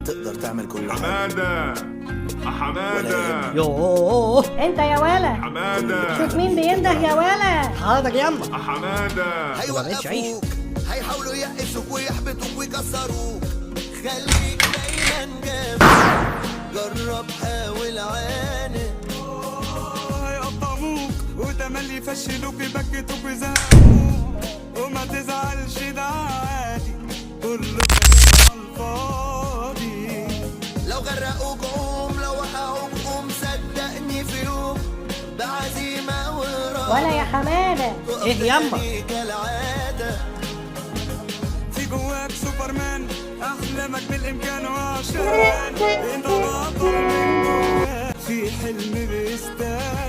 تقدر تعمل كل حاجة. حمادة حمادة يوه انت يا ولا حمادة شوف مين بينده يا ولا. حاضر يلا. حمادة هيوقفوك، هيحاولوا يقفشوك ويحبطوك ويكسروك، خليك دايما جنبك، جرب حاول عاند. هيقطعوك وتملي يفشلوك يبكتوك ويزهقوك، وما تزعلش ده عادي، كله كلام على الفاضي. لو غرقوك قوم، لو وقعوك قوم، صدقني في يوم بعزيمة ورا ولا يا حمادة ايه يما؟ كالعادة. في جواك سوبرمان، احلامك بالامكان وعشان انت بطل من جواك، في حلم بيستاهل